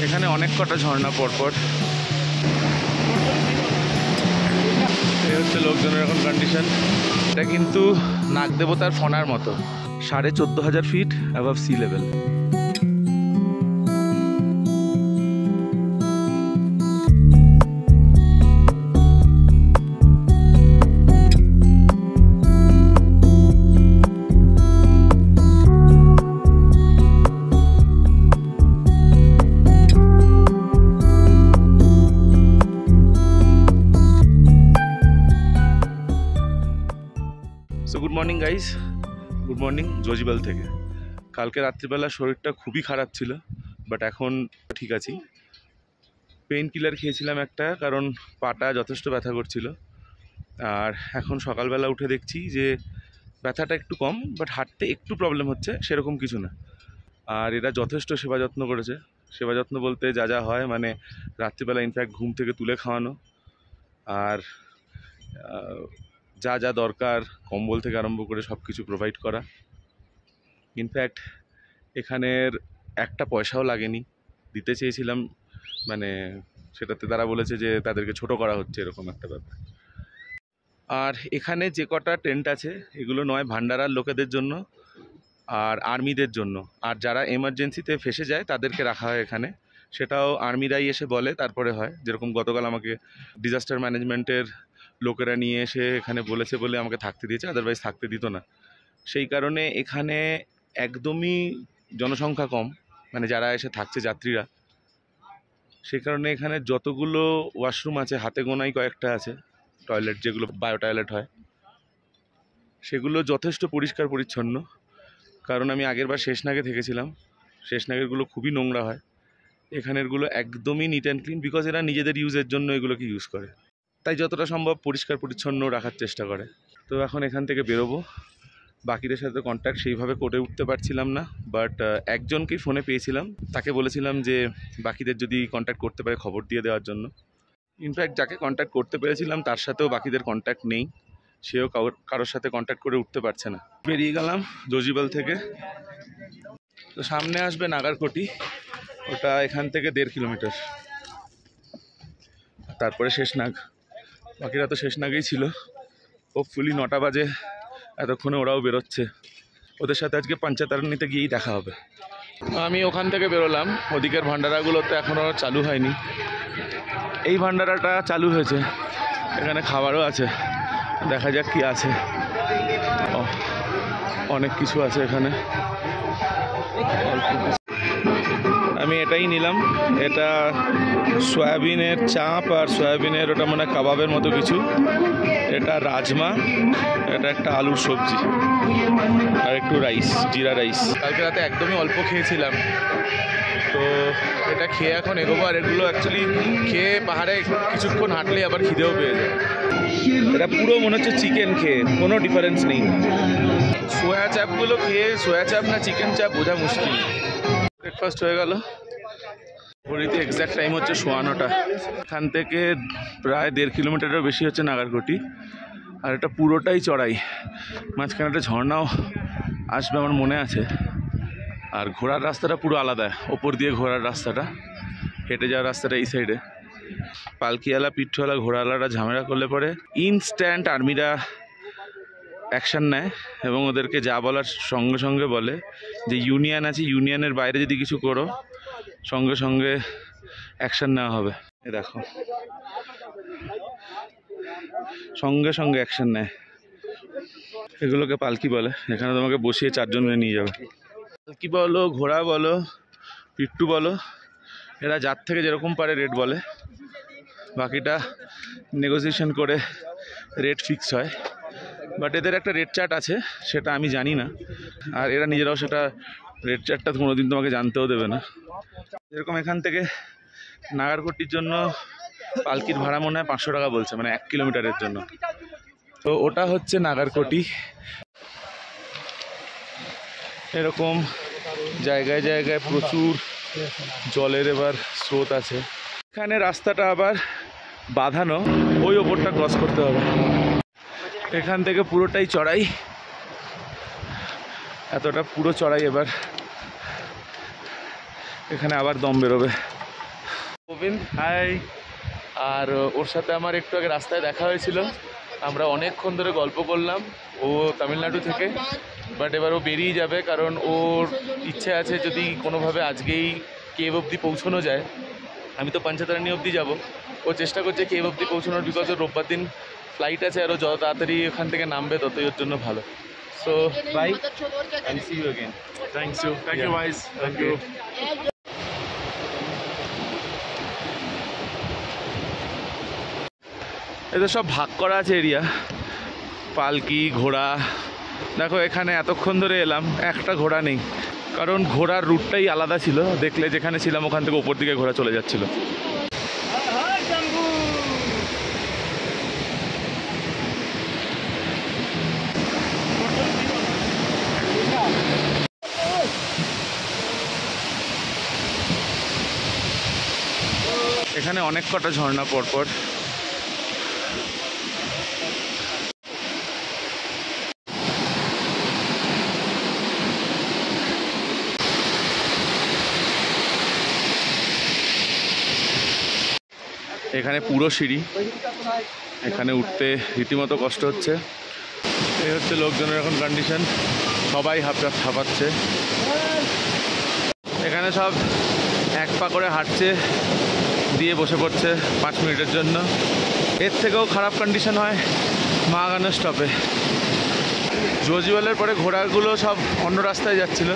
এখানে অনেক কটা ঝর্ণা পরপর। এই হচ্ছে লোকজনের এখন কন্ডিশন। এটা কিন্তু নাগদেবতার ফনার মতো, 14,500 feet above sea level. Good morning guys, good morning জজিবাল থেকে। কালকে রাত্রিবেলা শরীরটা খুবই খারাপ ছিল, বাট এখন ঠিক আছি। পেইন কিলার খেয়েছিলাম একটা, কারণ পাটা যথেষ্ট ব্যথা করছিল। আর এখন সকালবেলা উঠে দেখছি যে ব্যথাটা একটু কম, বাট হাঁটতে একটু প্রবলেম হচ্ছে, সেরকম কিছু না। আর এরা যথেষ্ট সেবা যত্ন করেছে। সেবা যত্ন বলতে যা যা হয়, মানে রাত্রিবেলা ইনফ্যাক্ট ঘুম থেকে তুলে খাওয়ানো, আর যা যা দরকার কম্বল থেকে আরম্ভ করে সব কিছু প্রোভাইড করা। ইনফ্যাক্ট এখানের একটা পয়সাও লাগেনি, দিতে চেয়েছিলাম, মানে সেটাতে তারা বলেছে যে তাদেরকে ছোট করা হচ্ছে, এরকম একটা ব্যাপার। আর এখানে যে কটা টেন্ট আছে এগুলো নয় ভান্ডারার লোকেদের জন্য আর আর্মিদের জন্য, আর যারা এমার্জেন্সিতে ফেসে যায় তাদেরকে রাখা হয় এখানে। সেটাও আর্মিরাই এসে বলে, তারপরে হয়। যেরকম গতকাল আমাকে ডিজাস্টার ম্যানেজমেন্টের লোকেরা নিয়ে এসে এখানে বলেছে বলে আমাকে থাকতে দিয়েছে, আদারওয়াইজ থাকতে দিত না। সেই কারণে এখানে একদমই জনসংখ্যা কম, মানে যারা এসে থাকছে যাত্রীরা। সেই কারণে এখানে যতগুলো ওয়াশরুম আছে হাতে গোনাই কয়েকটা আছে টয়লেট, যেগুলো বায়ো টয়লেট হয়, সেগুলো যথেষ্ট পরিষ্কার পরিচ্ছন্ন। কারণ আমি আগেরবার শেষনাগে থেকেছিলাম, শেষনাগেরগুলো খুবই নোংরা হয়। এখানেরগুলো একদমই নিট অ্যান্ড ক্লিন, বিকজ এরা নিজেদের ইউজের জন্য এগুলোকে ইউজ করে, তাই যতটা সম্ভব পরিষ্কার পরিচ্ছন্ন রাখার চেষ্টা করে। তো এখন এখান থেকে বেরোবো। বাকিদের সাথে কন্ট্যাক্ট সেইভাবে করে উঠতে পারছিলাম না, বাট একজনকেই ফোনে পেয়েছিলাম, তাকে বলেছিলাম যে বাকিদের যদি কন্ট্যাক্ট করতে পারে খবর দিয়ে দেওয়ার জন্য। ইনফ্যাক্ট যাকে কন্ট্যাক্ট করতে পেরেছিলাম তার সাথেও বাকিদের কন্ট্যাক্ট নেই, সেও কারোর সাথে কন্ট্যাক্ট করে উঠতে পারছে না। বেরিয়ে গেলাম জজিবাল থেকে। তো সামনে আসবে নাগারকোটি, ওটা এখান থেকে 1.5 কিলোমিটার, তারপরে শেষনাগ। বাকিরা তো শেষনাগেই ছিল। হোপফুলি 9টা বাজে, এতক্ষণে ওরাও বেরোচ্ছে। ওদের সাথে আজকে পঞ্চাতারণীতে গিয়েই দেখা হবে। আমি ওখান থেকে বেরোলাম। ওদিকের ভান্ডারাগুলো তো এখনও চালু হয়নি, এই ভান্ডারাটা চালু হয়েছে। এখানে খাবারও আছে, দেখা যাক কি আছে। অনেক কিছু আছে এখানে। আমি এটাই নিলাম, এটা সয়াবিনের চাপ আর সয়াবিনের ওটা মানে কাবাবের মতো কিছু। এটা রাজমা, এটা একটা আলুর সবজি, আর একটু রাইস, জিরা রাইস। কালকে রাতে একদমই অল্প খেয়েছিলাম, তো এটা খেয়ে এখন এগোবো। আর এগুলো অ্যাকচুয়ালি খেয়ে পাহাড়ে কিছুক্ষণ হাঁটলেই আবার খিদেও পেয়ে যায়। এটা পুরো মনে হচ্ছে চিকেন খেয়ে, কোনো ডিফারেন্স নেই। সোয়া চাপগুলো খেয়ে সোয়া চাপ না চিকেন চাপ বোঝা মুশকিল। ব্রেকফাস্ট হয়ে গেল। ঘড়িতে এক্স্যাক্ট টাইম হচ্ছে 9:15। এখান থেকে প্রায় 1.5 কিলোমিটারের বেশি হচ্ছে নাগারকোটি। আর এটা পুরোটাই চড়াই, মাঝখানে একটা ঝর্ণাও আসবে আমার মনে আছে। আর ঘোড়ার রাস্তাটা পুরো আলাদা, ওপর দিয়ে ঘোড়ার রাস্তাটা, হেঁটে যাওয়ার রাস্তাটা এই সাইডে। পালকিওয়ালা পিঠওয়ালা ঘোড়াওয়ালারা ঝামেলা করলে পরে ইনস্ট্যান্ট আর্মিরা অ্যাকশান নেয়, এবং ওদেরকে যা বলার সঙ্গে সঙ্গে বলে যে ইউনিয়ন আছে, ইউনিয়নের বাইরে যদি কিছু করো সঙ্গে সঙ্গে অ্যাকশান নেওয়া হবে। এ দেখো, সঙ্গে সঙ্গে অ্যাকশান নেয়। এগুলোকে পালকি বলে। এখানে তোমাকে বসিয়ে 4 জন নিয়ে যাবে। পালকি বলো, ঘোড়া বলো, পিট্টু বলো, এরা যার থেকে যেরকম পারে রেট বলে, বাকিটা নেগোসিয়েশন করে রেট ফিক্সড হয়। বাট এদের একটা রেট চার্ট আছে, সেটা আমি জানি না, আর এরা নিজেরাও সেটা রেট চার্টটা কোনোদিন তোমাকে জানতেও দেবে না। যেরকম এখান থেকে নাগারকোটির জন্য পালকির ভাড়া মনে হয় 500 টাকা বলছে, মানে 1 কিলোমিটারের জন্য। তো ওটা হচ্ছে নাগারকোটি। এরকম জায়গায় জায়গায় প্রচুর জলের এবার স্রোত আছে। এখানে রাস্তাটা আবার বাঁধানো, ওই ওপরটা ক্রস করতে হবে। এখান থেকে পুরোটাই চড়াই, এতটা পুরো চড়াই। এবার এখানে আবার দম বেরোবে। প্রবীণ, হাই। আর ওর সাথে আমার একটু আগে রাস্তায় দেখা হয়েছিল, আমরা অনেকক্ষণ ধরে গল্প করলাম। ও তামিলনাড়ু থেকে, বাট এবার ও বেরিয়ে যাবে, কারণ ওর ইচ্ছে আছে যদি কোনোভাবে আজকেই কেভ অবধি পৌঁছানো যায়। আমি তো পঞ্চতারণী অবধি যাব, ও চেষ্টা করছে কেভ অবধি পৌঁছানোর, বিকজ ওর রোববার দিন ফ্লাইট আছে, আর ও যত তাড়াতাড়ি ওখান থেকে নামবে ততই ওর জন্য ভালো। So bye, I see you again. Thank you guys. Thank you. এদের সব ভাগ করা আছে এরিয়া, পালকি, ঘোড়া। দেখো এখানে এতক্ষণ ধরে এলাম, একটা ঘোড়া নেই, কারণ ঘোড়ার রুটটাই আলাদা ছিল। দেখলে যেখানে ছিলাম ওখান থেকে ওপর দিকে ঘোড়া চলে যাচ্ছিল। এখানে অনেক কটা ঝর্ণা পরপর। এখানে পুরো সিঁড়ি, এখানে উঠতে রীতিমতো কষ্ট হচ্ছে। এই হচ্ছে লোকজনের এখন কন্ডিশন, সবাই হাঁপাচ্ছে। এখানে সব এক পা করে হাঁটছে, দিয়ে বসে পড়ছে 5 মিনিটের জন্য। এর থেকেও খারাপ কন্ডিশন হয় মহাগানের স্টপে। জোজিওয়ালের পরে ঘোড়াগুলো সব অন্য রাস্তায় যাচ্ছিল,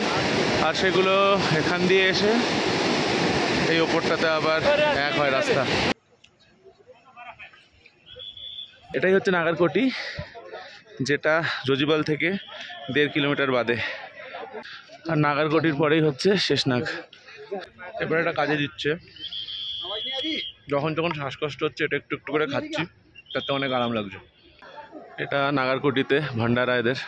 আর সেগুলো এখান দিয়ে এসে এই ওপরটাতে আবার এক হয় রাস্তা। এটাই হচ্ছে নাগারকোটি, যেটা জোজিবাল থেকে 1.5 কিলোমিটার বাদে। আর নাগারকোটির পরেই হচ্ছে শেষনাগ। এবার এটা কাজে দিচ্ছে, যখন শ্বাসকষ্ট হচ্ছে এটা একটু একটু করে খাচ্ছি, তাতে অনেক আরাম লাগছে। এটা নাগারকোটিতে ভান্ডারা এদের।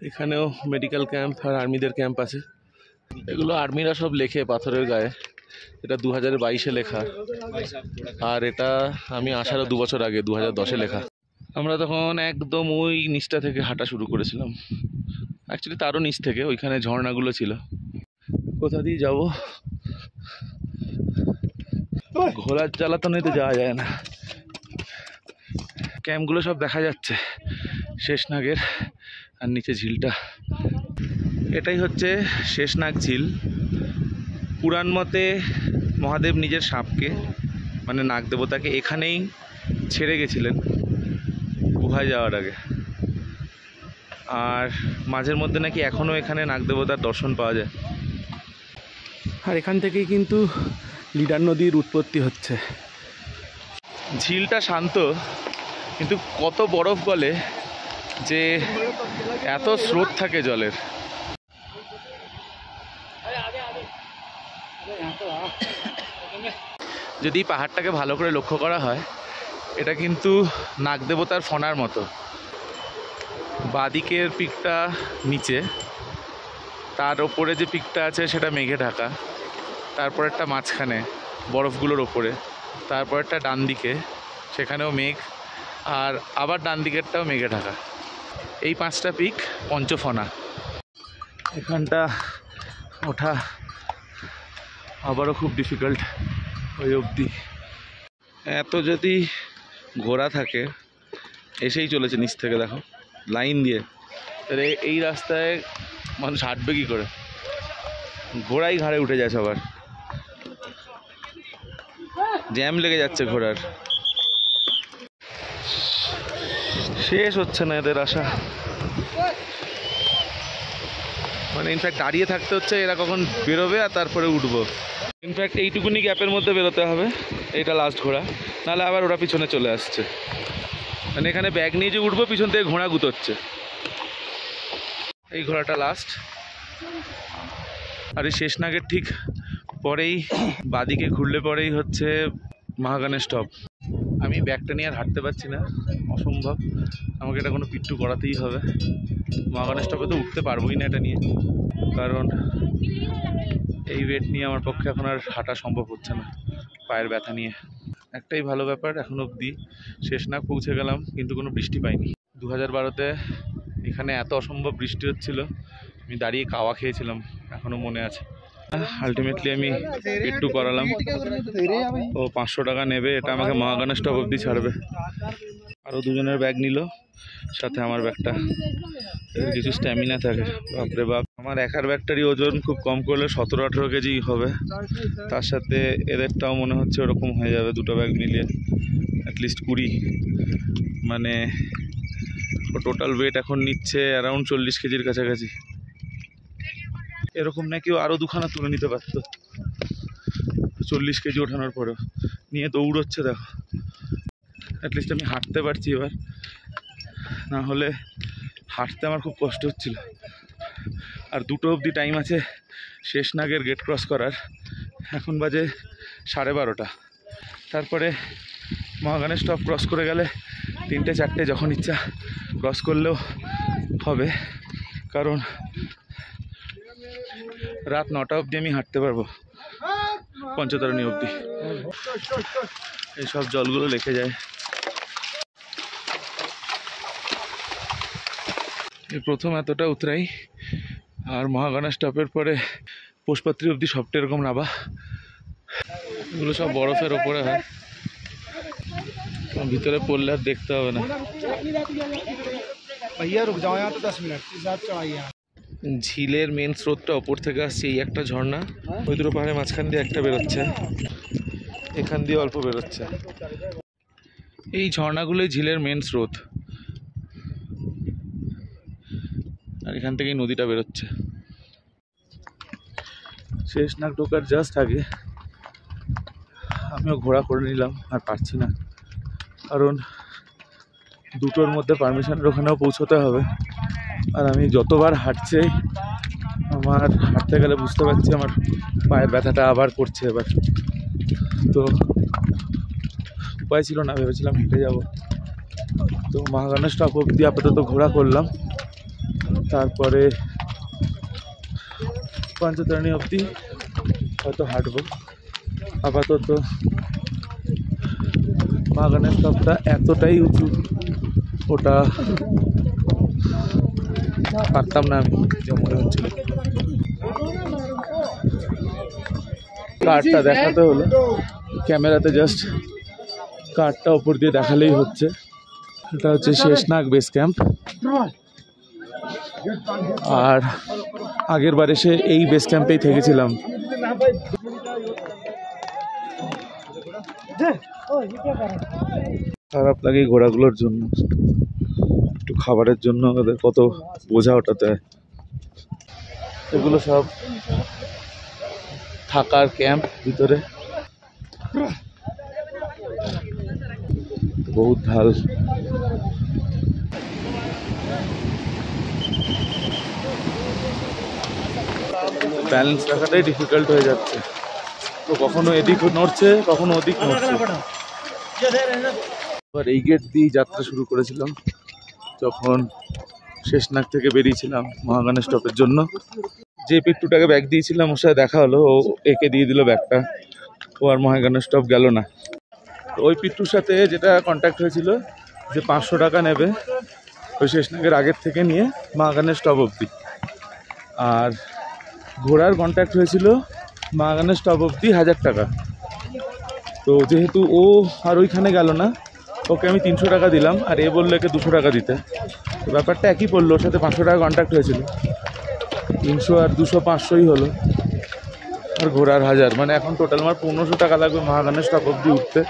এখানেও মেডিকেল ক্যাম্প আর আর্মিদের ক্যাম্প আছে। এগুলো আর্মিরা সব লেখে পাথরের গায়ে। এটা 2022-এ লেখা, আর এটা আমি আসারও 2 বছর আগে 2010-এ লেখা। আমরা তখন একদম ওই নিচটা থেকে হাঁটা শুরু করেছিলাম, অ্যাকচুয়ালি তারও নিচ থেকে, ওইখানে ঝর্ণাগুলো ছিল। কোথা দিয়ে যাবো? ঘোড়ার জ্বালাতনে তো যাওয়া যায় না। ক্যাম্পগুলো সব দেখা যাচ্ছে শেষনাগের, আর নিচে ঝিলটা। এটাই হচ্ছে শেষনাগ ঝিল। পুরাণ মতে মহাদেব নিজের সাপকে, মানে নাগ দেবতাকে, এখানেই ছেড়ে গেছিলেন গুহায় যাওয়ার আগে। আর মাঝের মধ্যে নাকি এখনও এখানে নাগ দেবতার দর্শন পাওয়া যায়। আর এখান থেকেই কিন্তু লিডার নদীর উৎপত্তি হচ্ছে। ঝিলটা শান্ত, কিন্তু কত বরফ গলে যে এত স্রোত থাকে জলের। যদি পাহাড়টাকে ভালো করে লক্ষ্য করা হয়, এটা কিন্তু নাগদেবতার ফনার মতো। বাঁদিকের পিকটা নিচে, তার ওপরে যে পিকটা আছে সেটা মেঘে ঢাকা, তারপর একটা মাঝখানে বরফগুলোর ওপরে, তারপর একটা ডান দিকে সেখানেও মেঘ, আর আবার ডান দিকেরটাও মেঘে ঢাকা। এই 5টা পিক পঞ্চফনা। এখানটা ওঠা আবারও খুব ডিফিকাল্ট ওই অবধি। এত যদি ঘোড়া থাকে, এসেই চলেছে নিচ থেকে, দেখো লাইন দিয়ে। তাহলে এই রাস্তায় মানুষ হাঁটবে কী করে? ঘোড়াই ঘাড়ে উঠে যায় সবার, জ্যাম লেগে যাচ্ছে ঘোড়ার। শেষ হচ্ছে না এদের আশা, মানে ইনফ্যাক্ট দাঁড়িয়ে থাকতে হচ্ছে এরা কখন বেরোবে আর তারপরে উঠবো। ইনফ্যাক্ট এইটুকুনি গ্যাপের মধ্যে বেরোতে হবে, এইটা লাস্ট ঘোড়া, নাহলে আবার ওরা পিছনে চলে আসছে। মানে এখানে ব্যাগ নিয়ে যে উঠবো, পিছন থেকে ঘোড়া গুতোচ্ছে। এই ঘোড়াটা লাস্ট। আর এই শেষনাগের ঠিক পরেই বাদিকে ঘুরলে পরেই হচ্ছে মহাগানের স্টপ। আমি ব্যাগটা নিয়ে আর হাঁটতে পারছি না, অসম্ভব। আমাকে এটা কোনো পিট্টু করাতেই হবে। মহাগানের স্টপে তো উঠতে পারবোই না এটা নিয়ে, কারণ এই ওয়েট নিয়ে আমার পক্ষে এখন আর হাঁটা সম্ভব হচ্ছে না পায়ের ব্যথা নিয়ে। একটাই ভালো ব্যাপার, এখন অবধি শেষনাগ পৌঁছে গেলাম কিন্তু কোনো বৃষ্টি পাইনি। 2012-তে এখানে এত অসম্ভব বৃষ্টি হচ্ছিল, আমি দাঁড়িয়ে কাওয়া খেয়েছিলাম, এখনো মনে আছে। আলটিমেটলি আমি একটু করালাম, ও 500 টাকা নেবে, এটা আমাকে মহাগানের স্টপ অবধি ছাড়বে। আরও দুজনের ব্যাগ নিল, সাথে আমার ব্যাগটা, কিছু স্ট্যামিনা থাকে। বাপরে বাপ, আমার একার ব্যাগটারই ওজন খুব কম করলে 17-18 কেজি হবে, তার সাথে এদেরটাও মনে হচ্ছে ওরকম হয়ে যাবে, দুটো ব্যাগ মিলিয়ে অ্যাটলিস্ট 20। মানে টোটাল ওয়েট এখন নিচ্ছে অ্যারাউন্ড 40 কেজির কাছাকাছি। এরকম না কেউ আরও দুখানা তুলে নিতে পারত 40 কেজি ওঠানোর পরেও, নিয়ে দৌড়চ্ছে দেখো। অ্যাটলিস্ট আমি হাঁটতে পারছি এবার, না হলে হাঁটতে আমার খুব কষ্ট হচ্ছিল। আর 2টো অবধি টাইম আছে শেষনাগের গেট ক্রস করার, এখন বাজে 12:30। তারপরে মহাগানের স্টপ ক্রস করে গেলে 3টে-4টে যখন ইচ্ছা ক্রস করলেও হবে, কারণ রাত 9টা অবধি আমি হাঁটতে পারবো, পঞ্চতারণী অবধি। এইসব জলগুলো লেখে যায়। এই প্রথম এতটা উতরাই, আর মহাগানা স্টপের পরে পুষ্পাত্রী অবধি সবটা এরকম নাবা। এগুলো সব বরফের ওপরে হয়, ভিতরে পড়লে আর দেখতে হবে না। ঝিলের মেন স্রোতটা ওপর থেকে আসছে, এই একটা ঝর্ণা, ওই দুটো পাহাড়ের মাঝখান দিয়ে একটা বেরোচ্ছে, এখান দিয়ে অল্প বেরোচ্ছে। এই ঝর্ণাগুলোই ঝিলের মেন স্রোত, আর এখান থেকেই নদীটা বেরোচ্ছে। শেষনাগ ঢোকার জাস্ট আগে আমিও ঘোড়া করে নিলাম, আর পারছি না, কারণ দুটোর মধ্যে পারমিশনের ওখানেও পৌঁছতে হবে। আর আমি যতবার হাঁটছি, আমার হাঁটতে গেলে বুঝতে পারছি আমার পায়ের ব্যথাটা আবার করছে এবার। তো উপায় ছিল না, ভেবেছিলাম হেঁটে যাব। তো মহাগানের স্টপ অবধি আপাতত ঘোড়া করলাম, তারপরে পঞ্চতারণী অবধি হয়তো হাঁটবো। আপাতত মহাগানের স্টপটা এতটাই উঁচু, ওটা পারতাম না আমি, যা মনে হচ্ছিল। কার্ডটা দেখাতে হলো, ক্যামেরাতে জাস্ট কার্ডটা ওপর দিয়ে দেখালেই হচ্ছে। এটা হচ্ছে শেষনাগ বেস ক্যাম্প, আর আগের বার এসে এই বেস ক্যাম্পেই থেকেছিলাম। খারাপ লাগে ঘোড়াগুলোর জন্য, একটু খাবারের জন্য ওদের কত বোঝা ওঠাতে হয়। এগুলো সব থাকার ক্যাম্প ভিতরে, বহুত ঢাল। ব্যালেন্স রাখাটাই ডিফিকাল্ট হয়ে যাচ্ছে, তো কখনো এদিক নড়ছে, কখনো ওদিক নড়ছে। এবার এই গেট দিয়ে যাত্রা শুরু করেছিলাম যখন শেষনাগ থেকে বেরিয়েছিলাম মহাগানের স্টপের জন্য। যে পিট্টুটাকে ব্যাগ দিয়েছিলাম ওর সাথে দেখা হলো, ও একে দিয়ে দিল ব্যাগটা, ও আর মহাগানের স্টপ গেল না। তো ওই পিট্টুর সাথে যেটা কন্ট্যাক্ট হয়েছিল যে 500 টাকা নেবে ওই শেষনাগের আগের থেকে নিয়ে মহাগানের স্টপ অবধি, আর ঘোড়ার কন্ট্যাক্ট হয়েছিল মহাগানের স্টপ অবধি 1000 টাকা। তো যেহেতু ও আর ওইখানে গেল না, ওকে আমি 300 টাকা দিলাম, আর এ বললো একে 200 টাকা দিতে। তো ব্যাপারটা একই পড়লো, ওর সাথে 500 টাকা কন্ট্যাক্ট হয়েছিল, 300 আর 200 500ই হলো, আর ঘোড়ার 1000, মানে এখন টোটাল আমার 1500 টাকা লাগবে মহাগানের স্টপ অবধি উঠতে।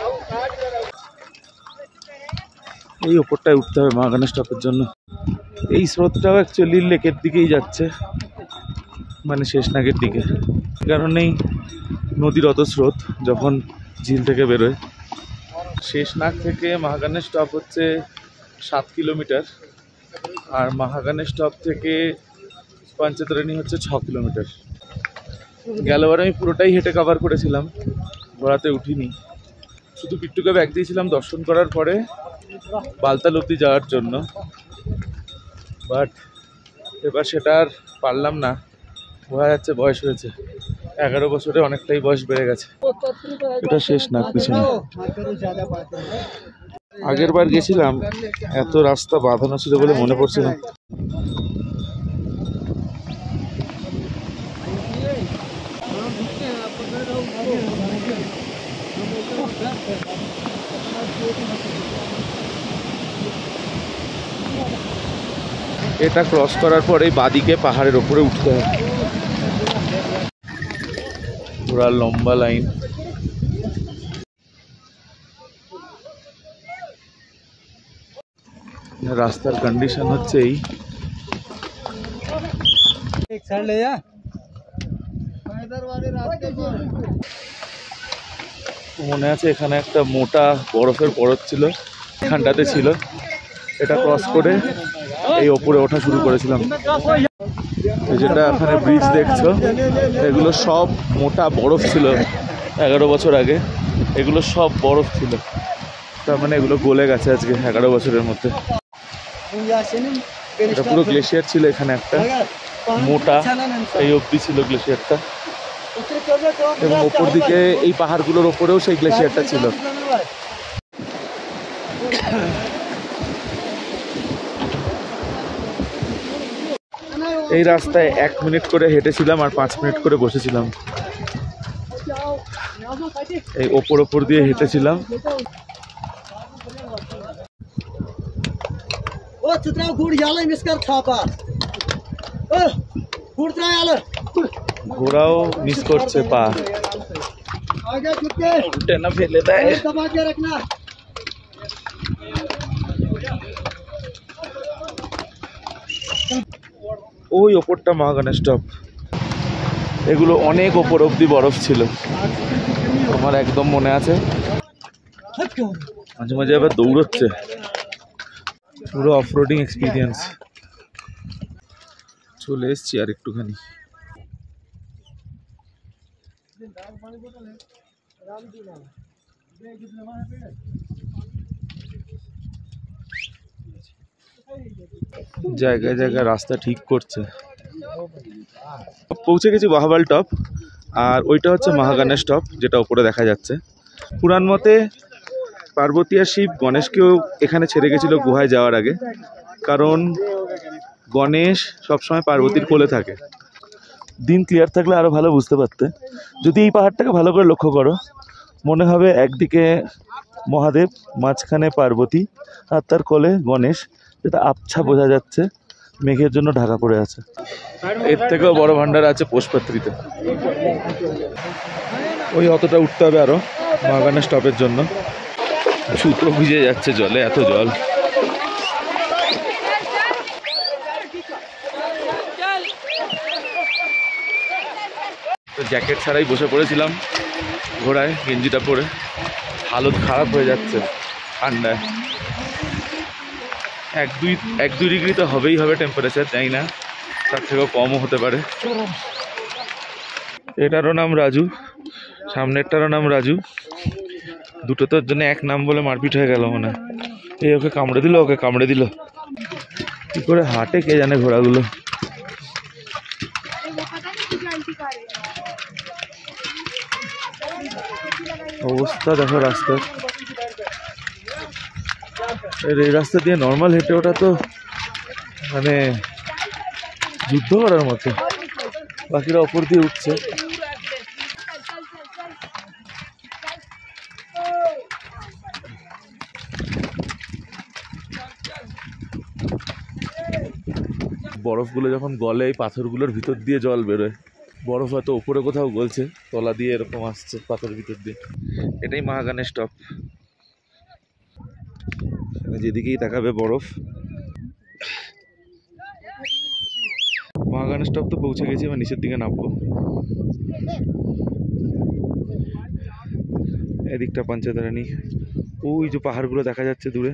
এই ওপরটায় উঠতে হবে মহাগানের স্টপের জন্য। এই স্রোতটাও অ্যাকচুয়ালি লেকের দিকেই যাচ্ছে, মানে শেষনাগের দিকে, কারণেই নদীর অত স্রোত যখন ঝিল থেকে বেরোয়। শেষনাগ থেকে মহাগানের স্টপ হচ্ছে 7 কিলোমিটার, আর মহাগানের স্টপ থেকে পঞ্চতারণী হচ্ছে 6 কিলোমিটার। গেলবার আমি পুরোটাই হেঁটে কভার করেছিলাম, ঘোড়াতে উঠিনি, শুধু পিট্টুকে ব্যাগ দিয়েছিলাম দর্শন করার পরে বালতাল অবধি যাওয়ার জন্য। বাট এবার সেটা আর পারলাম না, বোঝা যাচ্ছে বয়স হয়েছে, 11 বছরে অনেকটাই বয়স বেড়ে গেছে। এটা শেষনাগ পিছনে। আগের বার গেছিলাম, এত রাস্তা বাঁধানো ছিল বলে মনে পড়ছে না। এটা ক্রস করার পরেই বাদিকে পাহাড়ের ওপরে উঠতে হবে। পুরা লম্বা লাইন। রাস্তার কন্ডিশন হচ্ছে এই। মনে আছে এখানে একটা মোটা বরফের পরত ছিল, এখানটাতে ছিল। এটা ক্রস করে এই ওপরে ওঠা শুরু করেছিলাম। যেটা এখানে ব্রিজ দেখছো, এগুলো সব মোটা বরফ ছিল 11 বছর আগে। এগুলো সব বরফ ছিল, তার মানে এগুলো গলে গেছে আজকে 11 বছরের মধ্যে। এটা পুরো গ্লেশিয়ার ছিল, এখানে একটা মোটা এই অবধি ছিল গ্লেশিয়ারটা, এবং ওপর দিকে এই পাহাড়গুলোর ওপরেও সেই গ্লেশিয়ারটা ছিল। এই রাস্তায় 1 মিনিট করে হেঁটেছিলাম আর 5 মিনিট করে বসেছিলাম। এই ওপর দিয়ে হেঁটেছিলাম। ঘোড়াও মিস করছে পা, উল্টে না ফেলে দেয়। ওই ওপরটা মহাগণেশ স্টপ। এগুলো অনেক ওপর অব্দি বরফ ছিল, আমার একদম মনে আছে। মাঝে মাঝে আবার দৌড়চ্ছে, পুরো অফরোডিং এক্সপিরিয়েন্স। চলে এসছি আর একটুখানি। জায়গায় জায়গায় রাস্তা ঠিক করছে। পৌঁছে গেছি বাহাবাল টপ, আর ওইটা হচ্ছে মহাগণেশ টপ, যেটা উপরে দেখা যাচ্ছে। পুরাণ মতে পার্বতী আর শিব গণেশকেও এখানে ছেড়ে গেছিল গুহায় যাওয়ার আগে, কারণ গণেশ সবসময় পার্বতীর কোলে থাকে। দিন ক্লিয়ার থাকলে আরো ভালো বুঝতে পারতে। যদি এই পাহাড়টাকে ভালো করে লক্ষ্য করো, মনে হবে একদিকে মহাদেব, মাঝখানে পার্বতী, আর তার কোলে গণেশ, যেটা আবছা বোঝা যাচ্ছে, মেঘের জন্য ঢাকা পড়ে আছে। এর থেকেও বড় ভান্ডার আছে পোষপাত্রীতে। ওই অতটা উঠতে হবে আরো মহাগণেশ টপের জন্য। জুতো ভিজে যাচ্ছে জলে, এত জল। জ্যাকেট ছাড়াই বসে পড়েছিলাম ঘোড়ায়, গেঞ্জিটা পরে। হালত খারাপ হয়ে যাচ্ছে ঠান্ডায়। 1-2 ডিগ্রি তো হবেই হবে টেম্পারেচার, জানি না তার থেকেও কমও হতে পারে। এটারও নাম রাজু, সামনেরটারও নাম রাজু। দুটো তোর জন্য এক নাম বলে মারপিট হয়ে গেল মনে হয়। এই ওকে কামড়ে দিল, ওকে কামড়ে দিল। কি করে হাঁটে কে জানে ঘোড়াগুলো। অবস্থা দেখো রাস্তার। এই রাস্তা দিয়ে নর্মাল হেঁটে ওঠা তো মানে যুদ্ধ করার মতো। বাকিরা ওপর দিয়ে উঠছে। বরফগুলো যখন গলে, এই পাথরগুলোর ভিতর দিয়ে জল বেরোয়। বরফ হয়তো উপরে কোথাও গলছে, তলা দিয়ে এরকম আসছে পাথরের ভিতর দিয়ে। এটাই মহাগণেশ টপ, যেদিকেই তাকাবে বরফ। মহাগণেশ টপ তো পৌঁছে গেছি, এবার নিচের দিকে নামবো। এদিকটা পঞ্চতারানী, ওই যে পাহাড়গুলো দেখা যাচ্ছে দূরে,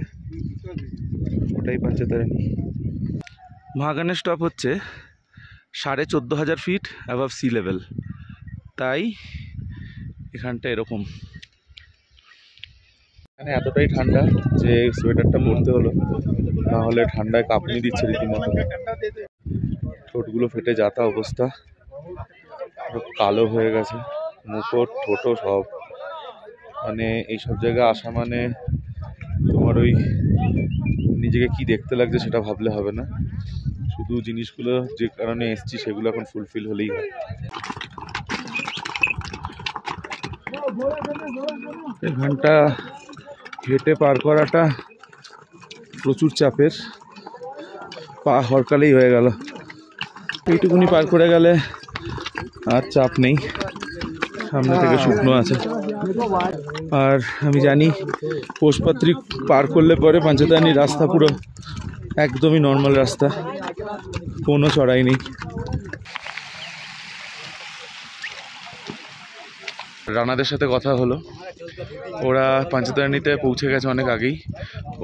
ওটাই পঞ্চতারানী। মহাগণেশ টপ হচ্ছে 14,500 ফিট অ্যাবাভ সি লেভেল, তাই এখানটা এরকম। এখানে এতটাই ঠান্ডা যে সোয়েটারটা পরতে হলো, নাহলে ঠান্ডায় কাঁপুনি দিচ্ছে রীতিমতো। ঠোঁটগুলো ফেটে যাতা অবস্থা, কালো হয়ে গেছে মুখো ঠোঁটো সব। মানে এইসব জায়গায় আসা মানে তোমার আমার ওই নিজেকে কি দেখতে লাগছে সেটা ভাবলে হবে না, শুধু জিনিসগুলো যে কারণে এসছি সেগুলো এখন ফুলফিল হলেই হয়। এখানটা হেঁটে পার করাটা প্রচুর চাপের, পা হরকালেই হয়ে গেল। এইটুকুনি পার করে গেলে আর চাপ নেই, সামনে থেকে শুকনো আছে। আর আমি জানি পোষপাত্রী পার করলে পরে পাঞ্চেতানির রাস্তা পুরো একদমই নর্মাল রাস্তা, কোনো চড়াই নেই। রানাদের সাথে কথা হলো, ওরা পাঞ্চেতানিতে পৌঁছে গেছে অনেক আগেই,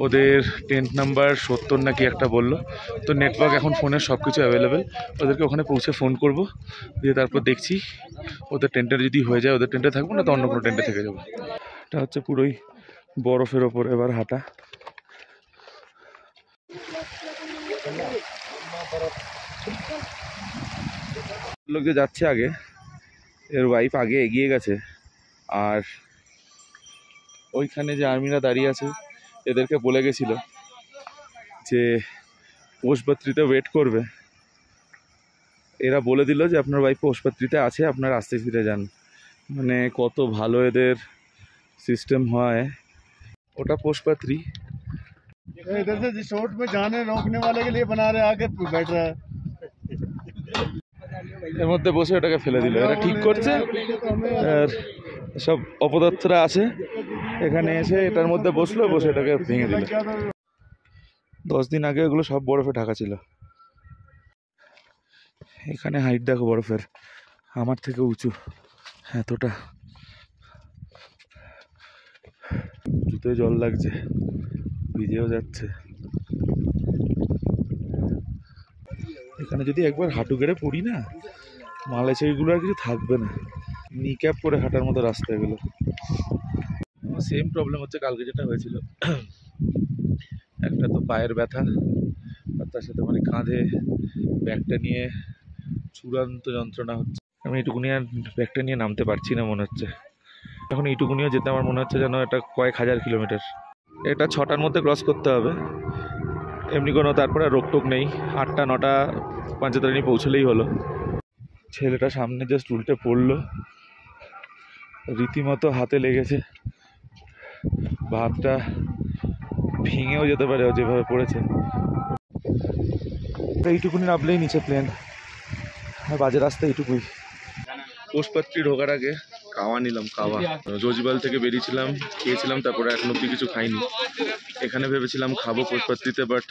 ওদের টেন্ট নাম্বার 70 নাকি একটা বললো। তো নেটওয়ার্ক এখন ফোনের সব কিছু অ্যাভেলেবেল, ওদেরকে ওখানে পৌঁছে ফোন করব, দিয়ে তারপর দেখছি ওদের টেন্টের যদি হয়ে যায় ওদের টেন্টে থাকবো, না তো অন্য কোনো টেন্টে থেকে যাবো। এটা হচ্ছে পুরোই বরফের ওপর এবার হাঁটা। লোক যে যাচ্ছে আগে, এর ওয়াইফ আগে এগিয়ে গেছে, আর ওইখানে যে আর্মিরা দাঁড়িয়ে আছে এদেরকে বলে গেছিল যে পোষপাত্রীতে ওয়েট করবে। এরা বলে দিল যে আপনার ওয়াইফ পোষপাত্রীতে আছে, আপনার আস্তে ফিরে যান। মানে কত ভালো এদের সিস্টেম হয়। ওটা পোষপাত্রী, इधर से जिस रोड पे जाने रोकने वाले के लिए बना रहे आगे बैठ रहा है। এর মধ্যে বসে ওটাকে ফেলে দিল। এরা ঠিক করছে, আর সব অপদার্থরা আছে এখানে এসে এটার মধ্যে বসলো, বসে এটাকে ভেঙে দিল। 10 দিন আগে এগুলো সব বরফে ঢাকা ছিল। এখানে হাইট দেখো বরফের, আমার থেকে উঁচু এতটা, জুতোয় জল লাগছে, ভিজেও যাচ্ছে। এখানে যদি একবার হাঁটু গেড়ে পড়ি না, মালয়েশিয়াগুলো আর কিছু থাকবে না। নি ক্যাপ করে হাঁটার মতো রাস্তা এগুলো। সেম প্রবলেম হচ্ছে কালকে যেটা হয়েছিল, একটা তো পায়ের ব্যথা, আর তার সাথে মানে কাঁধে ব্যাগটা নিয়ে চূড়ান্ত যন্ত্রণা হচ্ছে। আমি এইটুকুনি আর ব্যাগটা নিয়ে নামতে পারছি না মনে হচ্ছে। এখন এইটুকুনিও যেতে আমার মনে হচ্ছে যেন এটা কয়েক হাজার কিলোমিটার। এটা 6টার মধ্যে ক্রস করতে হবে, এমনি কোনো তারপরে রোকটোক নেই। 8টা 9টা পাঞ্চেতারানি পৌঁছলেই হলো। ছেলেটা সামনে জাস্ট উল্টে পড়লো, রীতিমতো হাতে লেগেছে, হাতটা ভেঙেও যেতে পারে যেভাবে পড়েছে। এইটুকুনি নামলেই নিচে প্লেন, আর বাজে রাস্তা এইটুকুই। পোষপাত্রী ঢোকার আগে কাওয়া নিলাম, কাওয়া। জোজিবাল থেকে বেরিয়েছিলাম, খেয়েছিলাম, তারপরে এখন অব্দি কিছু খাইনি। এখানে ভেবেছিলাম খাবো পোষপাত্রীতে, বাট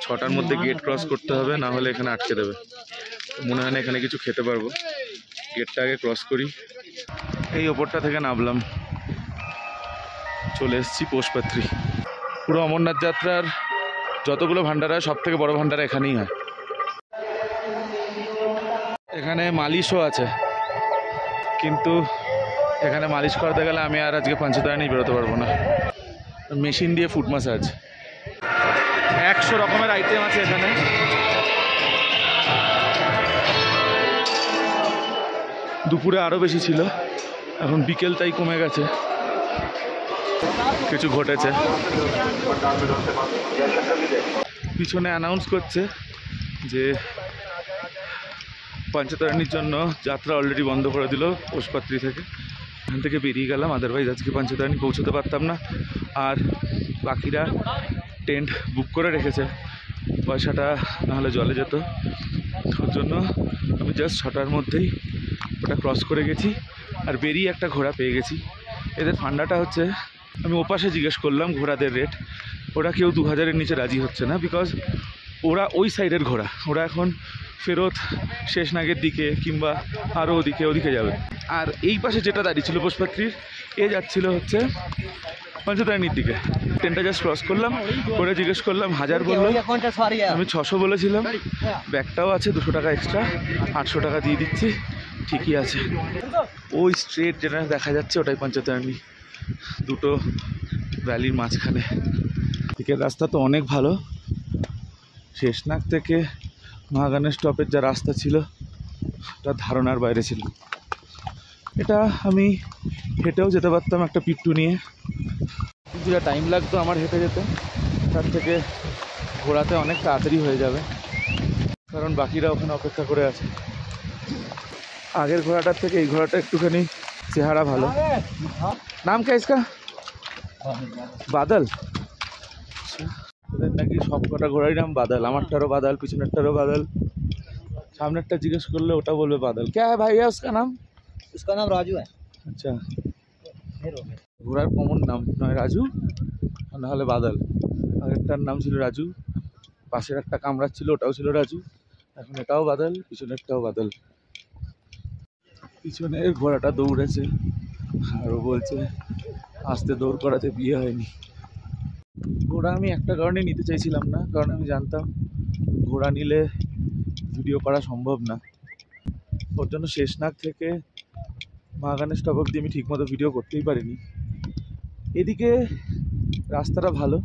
6টার মধ্যে গেট ক্রস করতে হবে, না হলে এখানে আটকে দেবে। মনে হয় না এখানে কিছু খেতে পারবো, গেটটা আগে ক্রস করি। এই ওপরটা থেকে নামলাম, চলে এসেছি পোষপাত্রী। পুরো অমরনাথ যাত্রার যতগুলো ভান্ডারা সব থেকে বড় ভান্ডারা এখানেই হয়। এখানে মালিশও আছে, কিন্তু এখানে মালিশ করাতে গেলে আমি আর আজকে পাঞ্চেতারানি বেরোতে পারবো না। মেশিন দিয়ে ফুট ম্যাসাজ, 100 রকমের আইটেম আছে এখানে। দুপুরে আরও বেশি ছিল, এখন বিকেল তাই কমে গেছে। কিছু ঘটেছে, পিছনে অ্যানাউন্স করছে যে পাঞ্চেতারানির জন্য যাত্রা অলরেডি বন্ধ করে দিল পোষপাত্রী থেকে। এখান থেকে বেরিয়ে গেলাম, আদারওয়াইজ আজকে পাঞ্চেতারানি পৌঁছতে পারতাম না। আর বাকিরা টেন্ট বুক করে রেখেছে, পয়সাটা নাহলে জলে যেত। ওর জন্য আমি জাস্ট 6টার মধ্যেই ওটা ক্রস করে গেছি, আর বেরিয়ে একটা ঘোড়া পেয়ে গেছি। এদের ফান্ডাটা হচ্ছে, আমি ওপাশে জিজ্ঞেস করলাম ঘোড়াদের রেট, ওরা কেউ 2000-এর নিচে রাজি হচ্ছে না, বিকজ ওরা ওই সাইডের ঘোড়া, ওরা এখন ফেরত শেষনাগের দিকে কিংবা আরও ওদিকে যাবে। আর এই পাশে যেটা দাঁড়িয়ে ছিল পোষপাত্রীর, এ যাচ্ছিল হচ্ছে পাঞ্চেতারানির দিকে। ট্রেনটা জাস্ট ক্রস করলাম, করে জিজ্ঞেস করলাম, 1000 বললো, আমি 600 বলেছিলাম। ব্যাগটাও আছে, 200 টাকা এক্সট্রা, 800 টাকা দিয়ে দিচ্ছি, ঠিকই আছে। ওই স্ট্রেট যেটা দেখা যাচ্ছে ওটাই পাঞ্চেতারানি, দুটো ভ্যালির মাঝখানে। দিকের রাস্তা তো অনেক ভালো, শেষনাগ থেকে মহাগানের স্টপের যা রাস্তা ছিল তার ধারণার বাইরে ছিল। এটা আমি হেঁটেও যেতে পারতাম একটা পিট্টু নিয়ে। যেটা টাইম লাগতো আমার হেঁটে যেতে, তার থেকে ঘোরাতে অনেক তাড়াতাড়ি হয়ে যাবে, কারণ বাকিরা ওখানে অপেক্ষা করে আছে। আগের ঘোড়াটার থেকে এই ঘোড়াটা একটুখানি চেহারা ভালো। নাম কে ইসকা? বাদল। ওদের নাকি সব কটা ঘোড়ারই নাম বাদল, আমারটারও বাদল, পিছনেরটারও বাদল, সামনেরটা জিজ্ঞেস করলে ওটা বলবে বাদল। क्या है भाई उसका नाम? उसका नाम राजू है। আচ্ছা, ঘোড়ার কমন নাম নয় রাজু, নাহলে বাদল। আগেরটার নাম ছিল রাজু, পাশের একটা কামরার ছিল ওটাও ছিল রাজু, এখন এটাও বাদল, পিছনেরটাও বাদল। পিছনের ঘোড়াটা দৌড়েছে আর ও বলছে আস্তে দৌড় করাতে বিয়ে হয়নি। ঘোড়া আমি একটা কারণে নিতে চাইছিলাম না, কারণ আমি জানতাম ঘোড়া নিলে ভিডিও করা সম্ভব না। ওর জন্য শেষনাগ থেকে মাগানের স্টপ অব্দি আমি ঠিকমতো ভিডিও করতেই পারিনি। এদিকে রাস্তাটা ভালো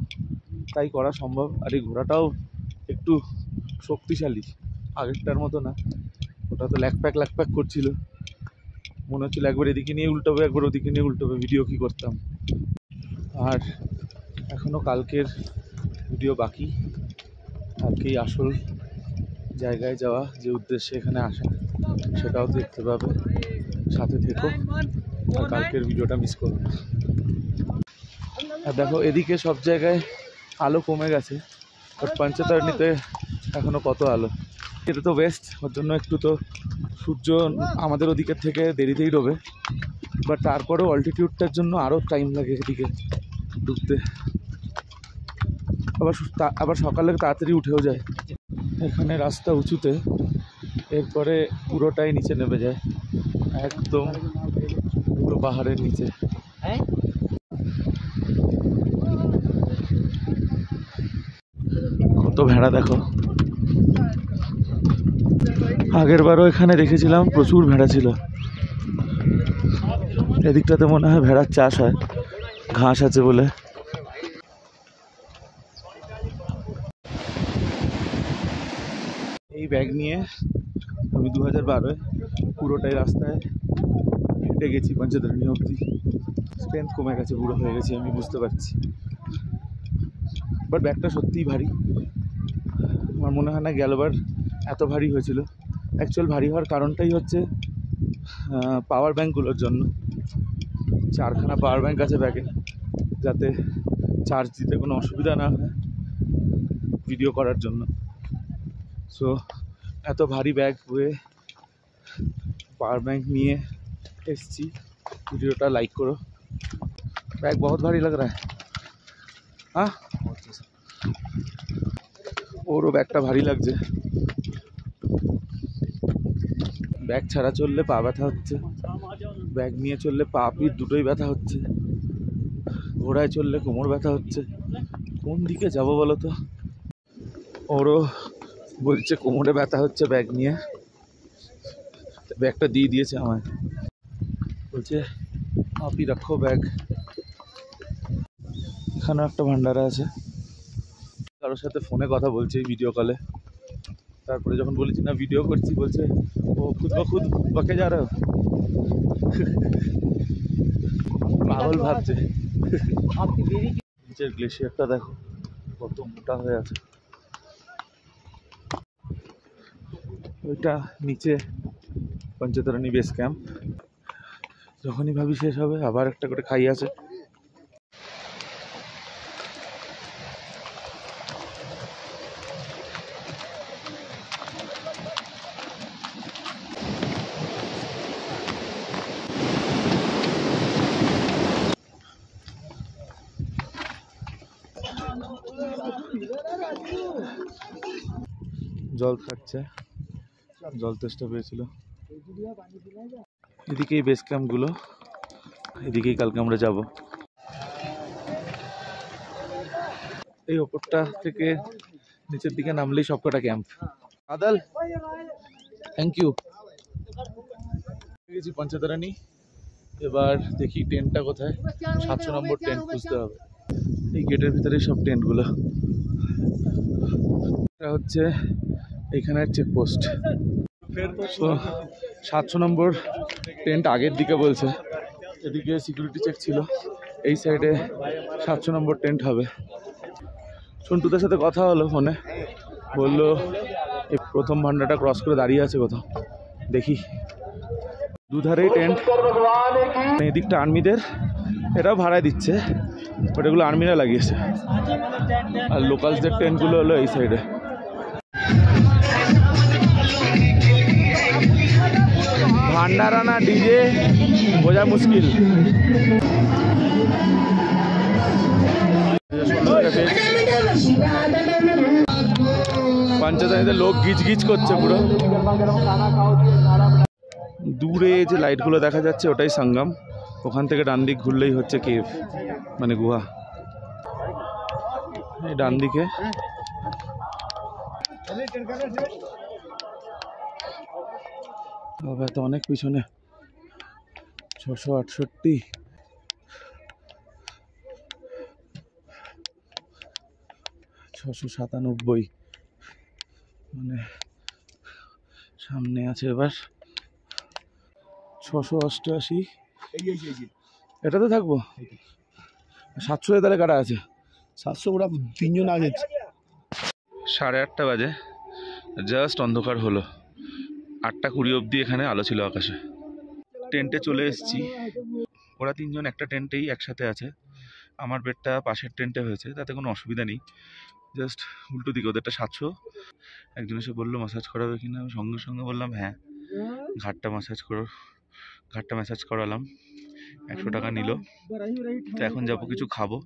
তাই করা সম্ভব, আর এই ঘোড়াটাও একটু শক্তিশালী, আগেরটার মতো না। ওটা তো ল্যাকপ্যাক করছিল, মনে হচ্ছিল একবার এদিকে নিয়ে উল্টোবে একবার ওদিকে নিয়ে উল্টোবে, ভিডিও কী করতাম। আর এখনও কালকের ভিডিও বাকি, কালকেই আসল জায়গায় যাওয়া, যে উদ্দেশ্যে এখানে আসা সেটাও দেখতে পাবে। সাথে থেকো আর কালকের ভিডিওটা মিস করো না। আর দেখো এদিকে সব জায়গায় আলো কমে গেছে, বাট পঞ্চতারণীতে এখনও কত আলো। এটা তো ওয়েস্ট, ওর জন্য একটু তো সূর্য আমাদের ওদিকের থেকে দেরিতেই ডোবে, বাট তারপরেও অল্টিটিউডটার জন্য আরও টাইম লাগে এদিকে ঢুকতে। আবার সকালে তাড়াতাড়ি উঠেও যায়। এখানে রাস্তা উঁচুতে, এরপরে পুরোটাই নিচে নেমে যায়, একদম পুরো পাহাড়ের নিচে। কত ভেড়া দেখো, আগের বারও এখানে দেখেছিলাম প্রচুর ভেড়া ছিল। এদিকটাতে মনে হয় ভেড়ার চাষ হয়, ঘাস আছে বলে। এই ব্যাগ নিয়ে আমি 2012-এ পুরোটাই রাস্তায় হেঁটে গেছি পঞ্চতারণী অবধি। স্ট্রেংথ কমে গেছে, বুড়ো হয়ে গেছি আমি, বুঝতে পারছি, বাট ব্যাগটা সত্যিই ভারী। আমার মনে হয় না গেলবার এত ভারী হয়েছিল। অ্যাকচুয়াল ভারী হওয়ার কারণটাই হচ্ছে পাওয়ার ব্যাঙ্কগুলোর জন্য। 4খানা পাওয়ার ব্যাঙ্ক আছে ব্যাগে, যাতে চার্জ দিতে কোনো অসুবিধা না হয় ভিডিও করার জন্য। সো এত ভারী ব্যাগ হয়ে पावर बैंक নিয়ে এসেছি। ভিডিওটা লাইক করো। बैग बहुत भारी लग रहा है। हाँ ওরও ব্যাগটা ভারী লাগছে। ব্যাগ ছাড়া চললে পা ব্যথা হচ্ছে, ব্যাগ নিয়ে চললে পা পিঠ দুটোই ব্যথা হচ্ছে, ঘোড়ায় চললে কোমর ব্যথা হচ্ছে। কোন দিকে যাবো বলো তো? ওরও বলছে কোমরে ব্যথা হচ্ছে ব্যাগ নিয়ে, ব্যাগটা দিয়ে দিয়েছে আমায়, বলছে আপনি রাখো ব্যাগ। এখানেও একটা ভান্ডারা আছে। কারোর সাথে ফোনে কথা বলছে ভিডিও কলে, তারপরে যখন বলেছি না ভিডিও করছি, বলছে ও খুদ বকে যা রে, পাগল ভাবছে। নিচের গ্লেশিয়ারটা দেখো কত মোটা হয়ে আছে। ওইটা নিচে পঞ্চতারণী বেস ক্যাম্প। যখনই ভাবি শেষ হবে আবার একটা করে খাই আছে। জল খাচ্ছে, জল তেষ্টা পেয়েছিল। এদিকেই বেস ক্যাম্পগুলো, এদিকেই কালকে আমরা যাব। এই ওপরটা থেকে নিচের দিকে নামলেই সবকটা ক্যাম্প। আদাল থ্যাংক ইউ। গেছি পঞ্চতারণী, এবার দেখি টেন্টটা কোথায়। 700 নম্বর টেন্ট খুঁজতে হবে। এই গেটের ভিতরেই সব টেন্টগুলো। এটা হচ্ছে এইখানের চেকপোস্ট। 700 নম্বর টেন্ট আগের দিকে বলছে, এদিকে সিকিউরিটি চেক ছিল, এই সাইডে 700 নম্বর টেন্ট হবে। সন্টুদের সাথে কথা হলো ফোনে, বললো এই প্রথম ভান্ডারটা ক্রস করে দাঁড়িয়ে আছে কোথাও, দেখি। দুধারেই টেন্ট, এদিকটা আর্মিদের, এটাও ভাড়ায় দিচ্ছে, বাট এগুলো আর্মিরা লাগিয়েছে। আর লোকালসদের টেন্টগুলো হলো এই সাইডে। ভান্ডারানা ডিজে বোঝা মুশকিল। পঞ্চায়েতে লোক গিজ গিজ করছে পুরো। দূরে যে লাইটগুলো দেখা যাচ্ছে ওটাই সঙ্গম, ওখান থেকে ডান দিক ঘুরলেই হচ্ছে কেভ, মানে গুহা। এই ডান দিকে তো অনেক পিছনে, 668, 697, মানে সামনে আছে এবার 688। এটাতে থাকবো 700 তাহলে কাটা আছে, 700 ওরা 3 জন আগে। 8:30 বাজে, জাস্ট অন্ধকার হলো। 8:20 অবধি এখানে আলো ছিল আকাশে। টেন্টে চলে এসেছি, ওরা 3 জন একটা টেন্টেই একসাথে আছে। আমার বেডটা পাশের টেন্টে হয়েছে, তাতে কোনো অসুবিধা নেই। জাস্ট উল্টো দিকে ওদেরটা 700। একজন এসে বললো ম্যাসাজ করাবে কিনা, আমি সঙ্গে সঙ্গে বললাম হ্যাঁ, ঘাটটা ম্যাসাজ করালাম। 100 টাকা নিল। তো এখন যাবো কিছু খাবো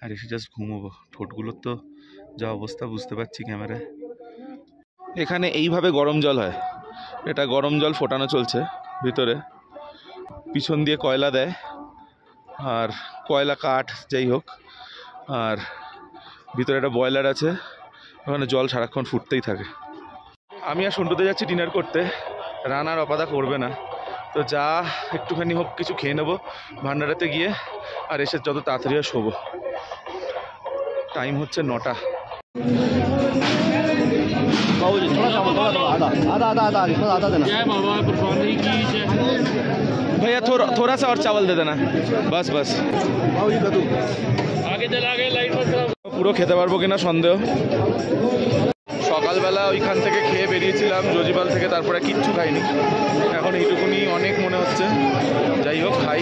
আর এসে জাস্ট ঘুমোবো। ঠোঁটগুলোর তো যা অবস্থা বুঝতে পারছি ক্যামেরায়। এখানে এইভাবে গরম জল হয়, এটা গরম জল ফোটানো চলছে ভিতরে, পিছন দিয়ে কয়লা দেয়, আর কয়লা কাঠ যাই হোক, আর ভিতরে একটা বয়লার আছে, ওখানে জল সারাক্ষণ ফুটতেই থাকে। আমি আর সন্টুতে যাচ্ছি ডিনার করতে, রানার অপাদা করবে না, তো যা একটুখানি হোক কিছু খেয়ে নেবো ভান্ডারাতে গিয়ে, আর এসে যত তাড়াতাড়ি আর শোবো। টাইম হচ্ছে 9টা। भैया थोड़ा सा और चावल दे देना, बस बस। পুরো খেতে পারবো কিনা সন্দেহ। সকালবেলা ওইখান থেকে খেয়ে বেরিয়েছিলাম জজিবাল থেকে, তারপরে কিচ্ছু খাইনি, এখন এইটুকুনি অনেক মনে হচ্ছে। যাই হোক খাই।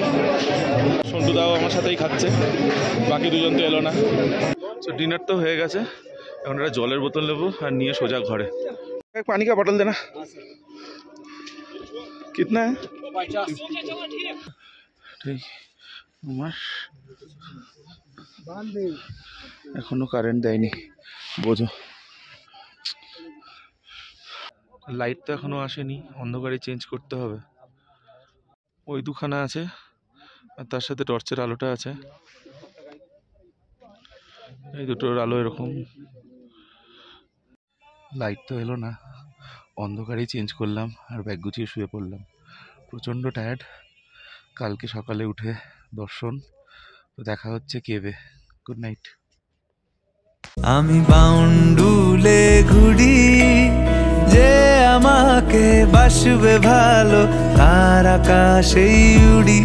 সন্টুদাও আমার সাথেই খাচ্ছে, বাকি দুজন তো এলো না। তো ডিনার তো হয়ে গেছে, এখন একটা জলের বোতল নেবো আর নিয়ে সোজা ঘরে। পানি কা বটল দেনা। কিতনা है? 50। ঠিক। আমার এখনো কারেন্ট দেয়নি, বোঝো। লাইট তো এখনো আসেনি, অন্ধকারে চেঞ্জ করতে হবে। ওই দুখানা আছে আর তার সাথে টর্চের আলোটা আছে, এই দুটোর আলো এরকম। লাইট তো এলো না, অন্ধকারেই চেঞ্জ করলাম আর ব্যাগ গুছিয়ে শুয়ে পড়লাম। প্রচণ্ড টায়ার্ড, কালকে সকালে উঠে দর্শন, তো দেখা হচ্ছে কেভে। Good night. আমি বাউন্ডুলে ঘুরি, যে আমাকে বাসবে ভালো তার আকাশেই উড়ি।